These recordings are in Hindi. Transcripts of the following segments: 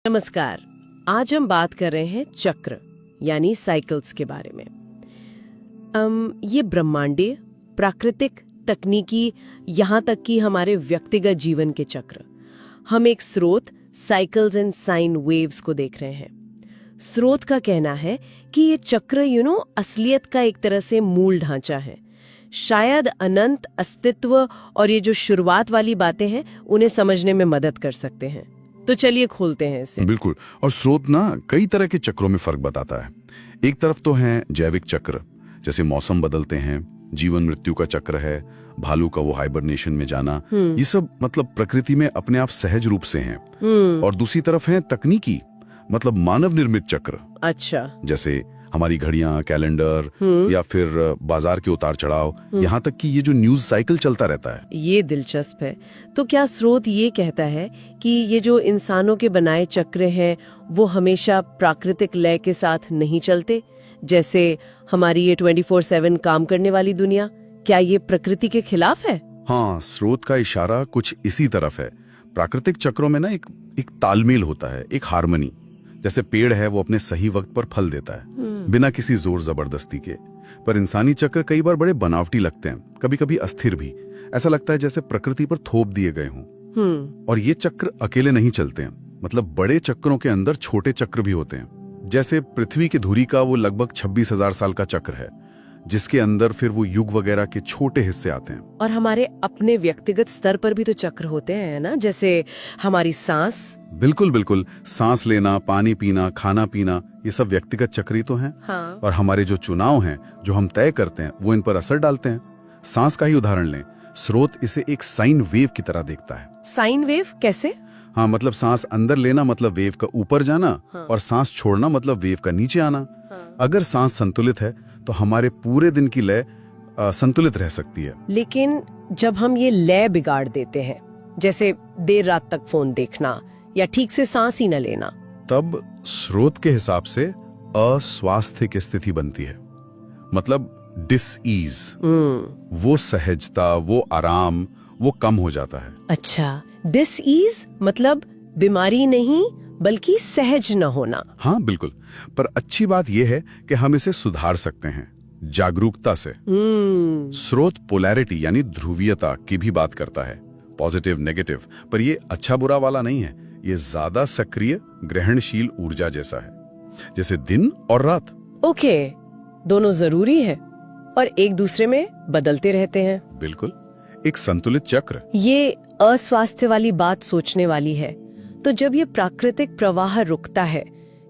नमस्कार। आज हम बात कर रहे हैं चक्र यानी साइकिल्स के बारे में। ये ब्रह्मांडीय, प्राकृतिक, तकनीकी, यहाँ तक कि हमारे व्यक्तिगत जीवन के चक्र। हम एक स्रोत साइकिल्स एंड साइन वेव्स को देख रहे हैं। स्रोत का कहना है कि ये चक्र असलियत का एक तरह से मूल ढांचा है। शायद अनंत अस्तित्व और ये जो शुरुआत वाली बातें हैं उन्हें समझने में मदद कर सकते हैं। तो चलिए खोलते हैं इसे। बिल्कुल। और स्रोत ना कई तरह के चक्रों में फर्क बताता है। एक तरफ तो है जैविक चक्र, जैसे मौसम बदलते हैं, जीवन मृत्यु का चक्र है, भालू का वो हाइबरनेशन में जाना, ये सब मतलब प्रकृति में अपने आप सहज रूप से हैं। और दूसरी तरफ है तकनीकी, मतलब मानव निर्मित चक्र। अच्छा। जैसे हमारी घड़ियां, कैलेंडर या फिर बाजार के उतार चढ़ाव, यहाँ तक कि ये जो न्यूज साइकिल चलता रहता है। ये दिलचस्प है। तो क्या स्रोत ये कहता है कि ये जो इंसानों के बनाए चक्र हैं वो हमेशा प्राकृतिक लय के साथ नहीं चलते? जैसे हमारी ये 24/7 काम करने वाली दुनिया, क्या ये प्रकृति के खिलाफ है? हाँ, स्रोत का इशारा कुछ इसी तरफ है। प्राकृतिक चक्रों में ना एक तालमेल होता है, एक हार्मनी। जैसे पेड़ है वो अपने सही वक्त पर फल देता है बिना किसी जोर जबरदस्ती के। पर इंसानी चक्र कई बार बड़े बनावटी लगते हैं, कभी कभी अस्थिर भी। ऐसा लगता है जैसे प्रकृति पर थोप दिए गए हों। और ये चक्र अकेले नहीं चलते हैं, मतलब बड़े चक्रों के अंदर छोटे चक्र भी होते हैं। जैसे पृथ्वी की धुरी का वो लगभग 26,000 साल का चक्र है, जिसके अंदर फिर वो युग वगैरह के छोटे हिस्से आते हैं। और हमारे अपने व्यक्तिगत स्तर पर भी तो चक्र होते हैं ना, जैसे हमारी सांस। बिल्कुल बिल्कुल। सांस लेना, पानी पीना, खाना पीना, ये सब व्यक्तिगत चक्र ही तो हैं। हाँ। और हमारे जो चुनाव हैं, जो हम तय करते हैं, वो इन पर असर डालते हैं। सांस का ही उदाहरण लें, स्रोत इसे एक साइन वेव की तरह देखता है। साइन वेव कैसे? हाँ, मतलब सांस अंदर लेना मतलब वेव का ऊपर जाना। हाँ। और सांस छोड़ना मतलब वेव का नीचे आना। हाँ। अगर सांस संतुलित है तो हमारे पूरे दिन की लय संतुलित रह सकती है। लेकिन जब हम ये लय बिगाड़ देते हैं, जैसे देर रात तक फोन देखना या ठीक से सांस ही न लेना, तब स्रोत के हिसाब से अस्वास्थ्य की स्थिति बनती है। मतलब डिसईज, वो सहजता, वो आराम, वो कम हो जाता है। अच्छा, डिसईज मतलब बीमारी नहीं बल्कि सहज न होना। हाँ बिल्कुल। पर अच्छी बात यह है कि हम इसे सुधार सकते हैं जागरूकता से। स्रोत पोलैरिटी यानी ध्रुवीयता की भी बात करता है, पॉजिटिव नेगेटिव। पर ये अच्छा बुरा वाला नहीं है, ये ज्यादा सक्रिय ग्रहणशील ऊर्जा जैसा है, जैसे दिन और रात। ओके, दोनों जरूरी है और एक दूसरे में बदलते रहते हैं। बिल्कुल, एक संतुलित चक्र। ये अस्वास्थ्य वाली बात सोचने वाली है। तो जब ये प्राकृतिक प्रवाह रुकता है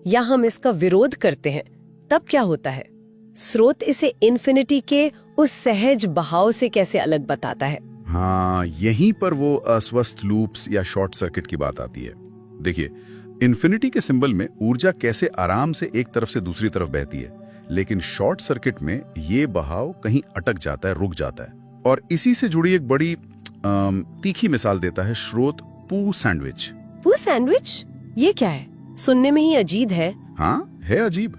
या हम इसका विरोध करते हैं, तब क्या होता है? स्रोत इसे इन्फिनिटी के उस सहज बहाव से कैसे अलग बताता है? हाँ, यहीं पर वो अस्वस्थ लूप्स या शॉर्ट सर्किट की बात आती है। देखिए, इन्फिनिटी के सिंबल में ऊर्जा कैसे आराम से एक तरफ से दूसरी तरफ बहती है, लेकिन शॉर्ट सर्किट में ये बहाव कहीं अटक जाता है, रुक जाता है। और इसी से जुड़ी एक बड़ी तीखी मिसाल देता है स्रोत पू सैंडविच। पू सैंडविच? ये क्या है? सुनने में ही अजीब है। हाँ, है अजीब।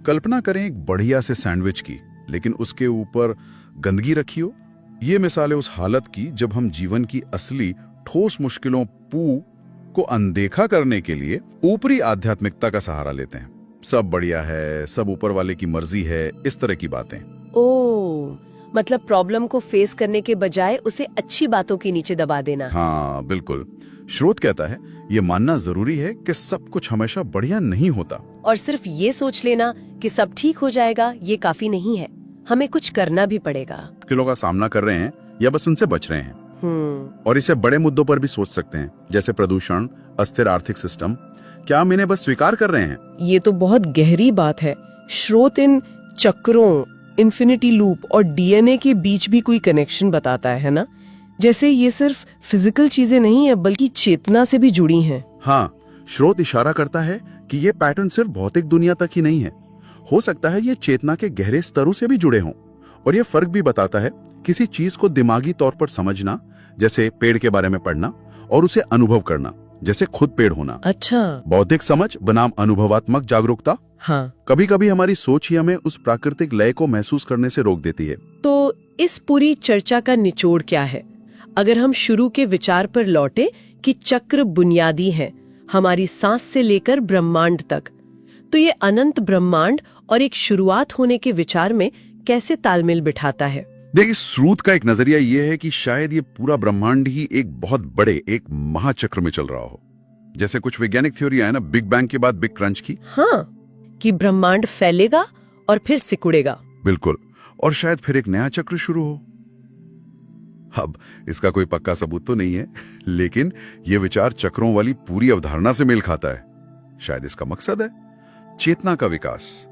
कल्पना करें एक बढ़िया से सैंडविच की, लेकिन उसके ऊपर गंदगी रखी हो। ये मिसाल है उस हालत की जब हम जीवन की असली ठोस मुश्किलों पू को अनदेखा करने के लिए ऊपरी आध्यात्मिकता का सहारा लेते हैं। सब बढ़िया है, सब ऊपर वाले की मर्जी है, इस तरह की बातें। ओह, मतलब प्रॉब्लम को फेस करने के बजाय उसे अच्छी बातों के नीचे दबा देना। हाँ बिल्कुल। स्रोत कहता है ये मानना जरूरी है कि सब कुछ हमेशा बढ़िया नहीं होता, और सिर्फ ये सोच लेना कि सब ठीक हो जाएगा ये काफी नहीं है, हमें कुछ करना भी पड़ेगा। मुश्किलों का सामना कर रहे हैं या बस उनसे बच रहे हैं। और इसे बड़े मुद्दों पर भी सोच सकते हैं, जैसे प्रदूषण, अस्थिर आर्थिक सिस्टम। क्या हम इन्हें बस स्वीकार कर रहे हैं? ये तो बहुत गहरी बात है। स्रोत इन चक्रों, इन्फिनिटी लूप और डीएनए के बीच भी कोई कनेक्शन बताता है ना? जैसे ये सिर्फ फिजिकल चीजें नहीं है बल्कि चेतना से भी जुड़ी हैं। हाँ, स्रोत इशारा करता है कि ये पैटर्न सिर्फ भौतिक दुनिया तक ही नहीं है, हो सकता है ये चेतना के गहरे स्तरों से भी जुड़े हों। और ये फर्क भी बताता है किसी चीज को दिमागी तौर पर समझना, जैसे पेड़ के बारे में पढ़ना, और उसे अनुभव करना, जैसे खुद पेड़ होना। अच्छा। बौद्धिक समझ बनाम अनुभवात्मक जागरूकता। हाँ। कभी कभी हमारी सोच ही हमें उस प्राकृतिक लय को महसूस करने से रोक देती है। तो इस पूरी चर्चा का निचोड़ क्या है? अगर हम शुरू के विचार पर लौटे कि चक्र बुनियादी हैं, हमारी सांस से लेकर ब्रह्मांड तक। तो ये अनंत ब्रह्मांड और एक शुरुआत होने के विचार में कैसे तालमेल बिठाता है? देखिए, स्रूत का एक नजरिया यह है कि शायद ये पूरा ब्रह्मांड ही एक बहुत बड़े एक महाचक्र में चल रहा हो। जैसे कुछ वैज्ञानिक थ्योरियां है ना, बिग बैंग के बाद बिग क्रंच की। हाँ, कि ब्रह्मांड फैलेगा और फिर सिकुड़ेगा। बिल्कुल, और शायद फिर एक नया चक्र शुरू हो। अब इसका कोई पक्का सबूत तो नहीं है, लेकिन यह विचार चक्रों वाली पूरी अवधारणा से मेल खाता है। शायद इसका मकसद है चेतना का विकास,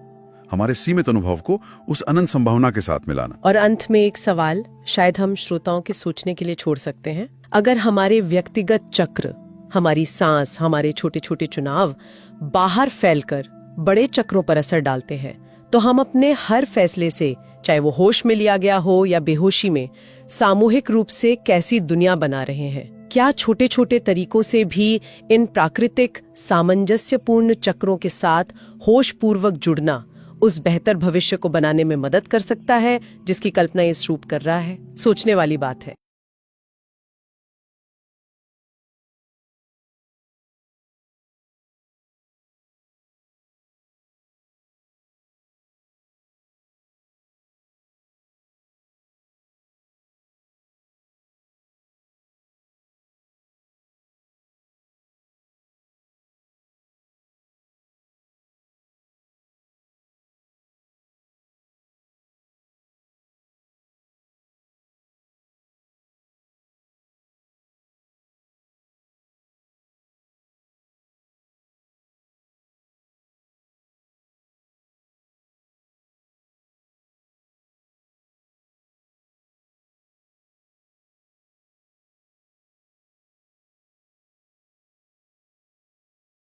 हमारे सीमित अनुभव को उस अनंत संभावना के साथ मिलाना। और अंत में एक सवाल शायद हम श्रोताओं के सोचने के लिए छोड़ सकते हैं। अगर हमारे व्यक्तिगत चक्र, हमारी सांस, हमारे छोटे छोटे चुनाव बाहर फैलकर बड़े चक्रों पर असर डालते हैं, तो हम अपने हर फैसले से, चाहे वो होश में लिया गया हो या बेहोशी में, सामूहिक रूप से कैसी दुनिया बना रहे हैं? क्या छोटे छोटे तरीकों से भी इन प्राकृतिक सामंजस्यपूर्ण चक्रों के साथ होशपूर्वक जुड़ना उस बेहतर भविष्य को बनाने में मदद कर सकता है जिसकी कल्पना ये स्रूप कर रहा है? सोचने वाली बात है।